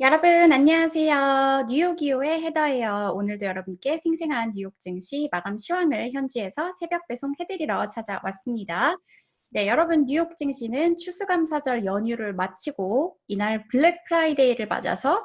여러분 안녕하세요. 뉴욕이오의 헤더예요. 오늘도 여러분께 생생한 뉴욕 증시 마감 시황을 현지에서 새벽 배송해드리러 찾아왔습니다. 네, 여러분 뉴욕 증시는 추수감사절 연휴를 마치고 이날 블랙 프라이데이를 맞아서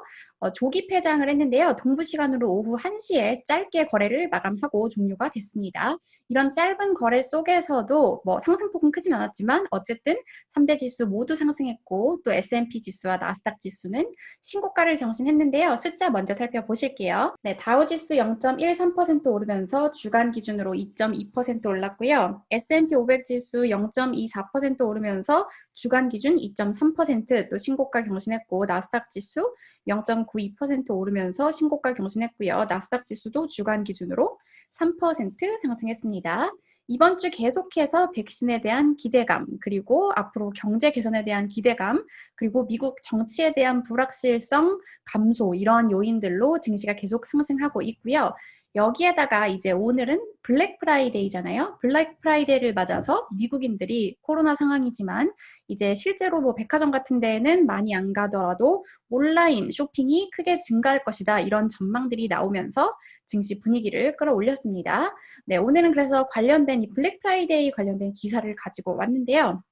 조기 폐장을 했는데요. 동부 시간으로 오후 1시에 짧게 거래를 마감하고 종료가 됐습니다. 이런 짧은 거래 속에서도 뭐 상승폭은 크진 않았지만 어쨌든 3대 지수 모두 상승했고 또 S&P 지수와 나스닥 지수는 신고가를 경신했는데요. 숫자 먼저 살펴보실게요. 네, 다우지수 0.13% 오르면서 주간 기준으로 2.2% 올랐고요. S&P 500 지수 0.24% 오르면서 주간 기준 2.3%또 신고가 경신했고 나스닥 지수 0.92% 오르면서 신고가 경신했고요. 나스닥 지수도 주간 기준으로 3% 상승했습니다. 이번 주 계속해서 백신에 대한 기대감, 그리고 앞으로 경제 개선에 대한 기대감, 그리고 미국 정치에 대한 불확실성 감소 이런 요인들로 증시가 계속 상승하고 있고요. 여기에다가 이제 오늘은 블랙 프라이데이잖아요. 블랙 프라이데이를 맞아서 미국인들이 코로나 상황이지만 이제 실제로 뭐 백화점 같은 데에는 많이 안 가더라도 온라인 쇼핑이 크게 증가할 것이다. 이런 전망들이 나오면서 증시 분위기를 끌어올렸습니다. 네, 오늘은 그래서 관련된 이 블랙 프라이데이 관련된 기사를 가지고 왔는데요.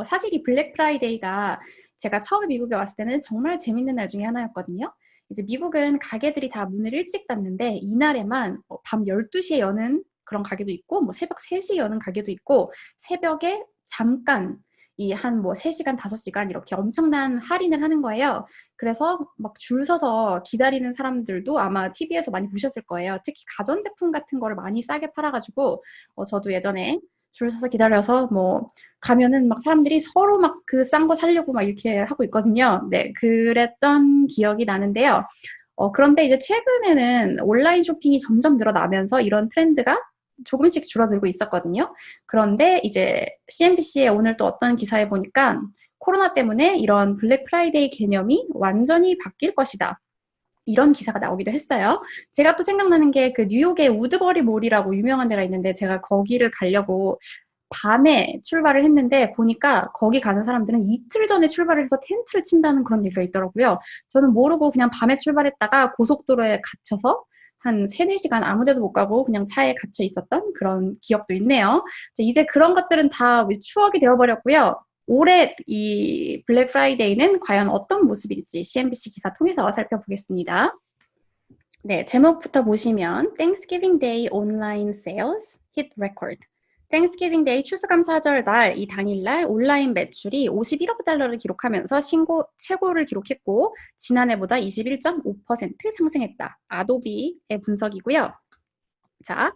사실 이 블랙 프라이데이가 제가 처음에 미국에 왔을 때는 정말 재밌는 날 중에 하나였거든요. 이제 미국은 가게들이 다 문을 일찍 닫는데 이날에만 밤 12시에 여는 그런 가게도 있고 뭐 새벽 3시에 여는 가게도 있고 새벽에 잠깐 이 한 뭐 3시간, 5시간 이렇게 엄청난 할인을 하는 거예요. 그래서 막 줄 서서 기다리는 사람들도 아마 TV에서 많이 보셨을 거예요. 특히 가전제품 같은 거를 많이 싸게 팔아가지고 저도 예전에 줄 서서 기다려서 뭐 가면은 막 사람들이 서로 막 그 싼 거 사려고 막 이렇게 하고 있거든요. 네, 그랬던 기억이 나는데요. 그런데 이제 최근에는 온라인 쇼핑이 점점 늘어나면서 이런 트렌드가 조금씩 줄어들고 있었거든요. 그런데 이제 CNBC에 오늘 또 어떤 기사에 보니까 코로나 때문에 이런 블랙 프라이데이 개념이 완전히 바뀔 것이다. 이런 기사가 나오기도 했어요. 제가 또 생각나는 게 그 뉴욕의 우드버리 몰이라고 유명한 데가 있는데 제가 거기를 가려고 밤에 출발을 했는데 보니까 거기 가는 사람들은 이틀 전에 출발을 해서 텐트를 친다는 그런 얘기가 있더라고요. 저는 모르고 그냥 밤에 출발했다가 고속도로에 갇혀서 한 3-4시간 아무 데도 못 가고 그냥 차에 갇혀 있었던 그런 기억도 있네요. 이제 그런 것들은 다 추억이 되어버렸고요. 올해 이 블랙 프라이데이는 과연 어떤 모습일지 CNBC 기사 통해서 살펴보겠습니다. 네, 제목부터 보시면 Thanksgiving Day Online Sales Hit Record. Thanksgiving Day 추수감사절 날 이 당일날 온라인 매출이 51억 달러를 기록하면서 최고를 기록했고 지난해보다 21.5% 상승했다. 아도비의 분석이고요. 자,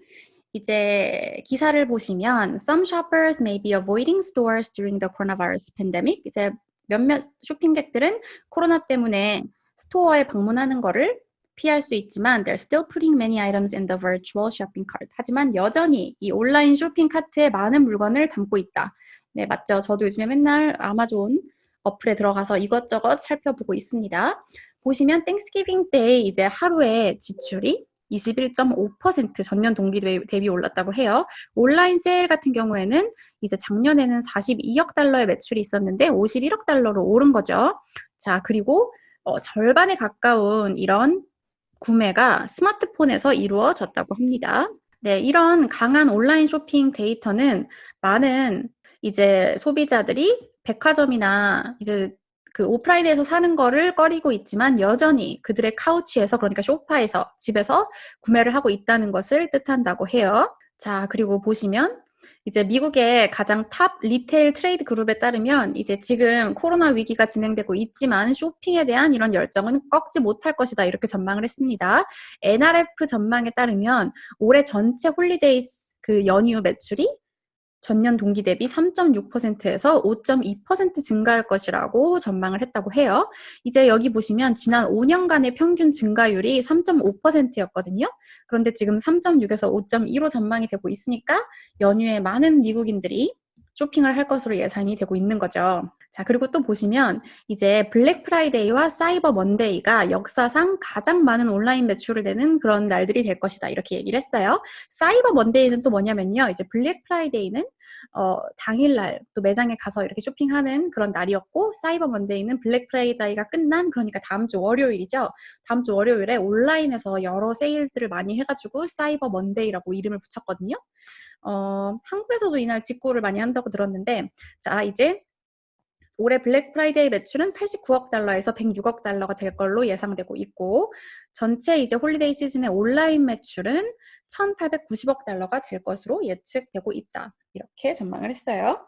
이제 기사를 보시면 Some shoppers may be avoiding stores during the coronavirus pandemic. 이제 몇몇 쇼핑객들은 코로나 때문에 스토어에 방문하는 거를 피할 수 있지만 they're still putting many items in the virtual shopping cart. 하지만 여전히 이 온라인 쇼핑 카트에 많은 물건을 담고 있다. 네, 맞죠. 저도 요즘에 맨날 아마존 어플에 들어가서 이것저것 살펴보고 있습니다. 보시면 땡스기빙 때 이제 하루에 지출이 21.5% 전년 동기 대비 올랐다고 해요. 온라인 세일 같은 경우에는 이제 작년에는 42억 달러의 매출이 있었는데 51억 달러로 오른 거죠. 자, 그리고 절반에 가까운 이런 구매가 스마트폰에서 이루어졌다고 합니다. 네, 이런 강한 온라인 쇼핑 데이터는 많은 이제 소비자들이 백화점이나 이제 그 오프라인에서 사는 거를 꺼리고 있지만 여전히 그들의 카우치에서 그러니까 소파에서 집에서 구매를 하고 있다는 것을 뜻한다고 해요. 자, 그리고 보시면 이제 미국의 가장 탑 리테일 트레이드 그룹에 따르면 이제 지금 코로나 위기가 진행되고 있지만 쇼핑에 대한 이런 열정은 꺾지 못할 것이다 이렇게 전망을 했습니다. NRF 전망에 따르면 올해 전체 홀리데이 그 연휴 매출이 전년 동기 대비 3.6%에서 5.2% 증가할 것이라고 전망을 했다고 해요. 이제 여기 보시면 지난 5년간의 평균 증가율이 3.5%였거든요. 그런데 지금 3.6에서 5.2로 전망이 되고 있으니까 연휴에 많은 미국인들이 쇼핑을 할 것으로 예상이 되고 있는 거죠. 자, 그리고 또 보시면 이제 블랙 프라이데이와 사이버 먼데이가 역사상 가장 많은 온라인 매출을 내는 그런 날들이 될 것이다. 이렇게 얘기를 했어요. 사이버 먼데이는 또 뭐냐면요. 이제 블랙 프라이데이는 당일날 또 매장에 가서 이렇게 쇼핑하는 그런 날이었고, 사이버 먼데이는 블랙 프라이데이가 끝난, 그러니까 다음 주 월요일이죠. 다음 주 월요일에 온라인에서 여러 세일들을 많이 해가지고 사이버 먼데이라고 이름을 붙였거든요. 한국에서도 이날 직구를 많이 한다고 들었는데, 자, 이제 올해 블랙 프라이데이 매출은 89억 달러에서 106억 달러가 될 걸로 예상되고 있고, 전체 이제 홀리데이 시즌의 온라인 매출은 1,890억 달러가 될 것으로 예측되고 있다. 이렇게 전망을 했어요.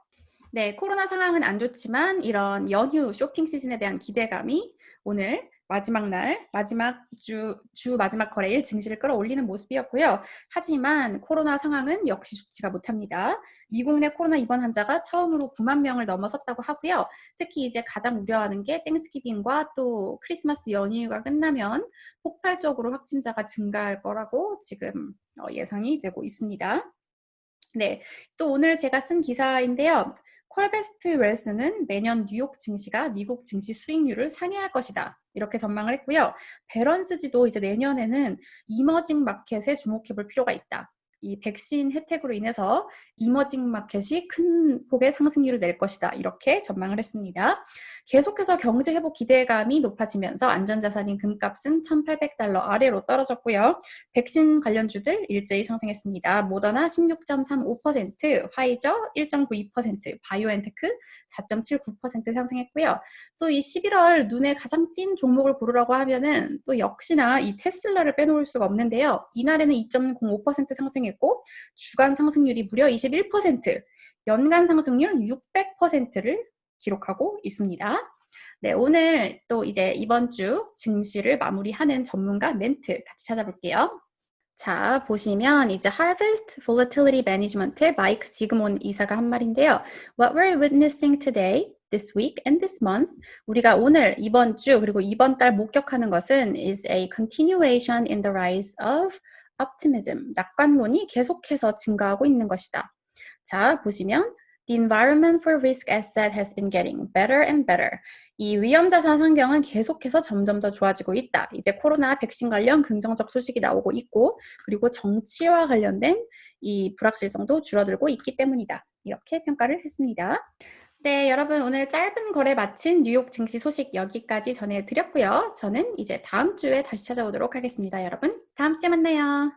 네, 코로나 상황은 안 좋지만 이런 연휴 쇼핑 시즌에 대한 기대감이 오늘 마지막 날, 마지막 주 마지막 거래일 증시를 끌어올리는 모습이었고요. 하지만 코로나 상황은 역시 좋지가 못합니다. 미국 내 코로나 입원 환자가 처음으로 9만 명을 넘어섰다고 하고요. 특히 이제 가장 우려하는 게 땡스기빙과 또 크리스마스 연휴가 끝나면 폭발적으로 확진자가 증가할 거라고 지금 예상이 되고 있습니다. 네, 또 오늘 제가 쓴 기사인데요. 콜베스트 웰스는 내년 뉴욕 증시가 미국 증시 수익률을 상회할 것이다. 이렇게 전망을 했고요. 베런스지도 이제 내년에는 이머징 마켓에 주목해 볼 필요가 있다. 이 백신 혜택으로 인해서 이머징 마켓이 큰 폭의 상승률을 낼 것이다. 이렇게 전망을 했습니다. 계속해서 경제 회복 기대감이 높아지면서 안전자산인 금값은 1,800달러 아래로 떨어졌고요. 백신 관련주들 일제히 상승했습니다. 모더나 16.35%, 화이저 1.92%, 바이오엔테크 4.79% 상승했고요. 또 이 11월 눈에 가장 띈 종목을 고르라고 하면은 또 역시나 이 테슬라를 빼놓을 수가 없는데요. 이날에는 2.05% 상승했고 주간 상승률이 무려 21%, 연간 상승률 600%를 기록하고 있습니다. 네, 오늘 또 이제 이번 주 증시를 마무리하는 전문가 멘트 같이 찾아볼게요. 자, 보시면 이제 Harvest Volatility Management의 마이크 지그몬 이사가 한 말인데요. What we're witnessing today, this week, and this month, 우리가 오늘, 이번 주, 그리고 이번 달 목격하는 것은 is a continuation in the rise of optimism. 낙관론이 계속해서 증가하고 있는 것이다. 자, 보시면 The environment for risk asset has been getting better and better. 이 위험자산 환경은 계속해서 점점 더 좋아지고 있다. 이제 코로나 백신 관련 긍정적 소식이 나오고 있고, 그리고 정치와 관련된 이 불확실성도 줄어들고 있기 때문이다. 이렇게 평가를 했습니다. 네, 여러분 오늘 짧은 거래 마친 뉴욕 증시 소식 여기까지 전해드렸고요. 저는 이제 다음 주에 다시 찾아오도록 하겠습니다. 여러분, 다음 주에 만나요.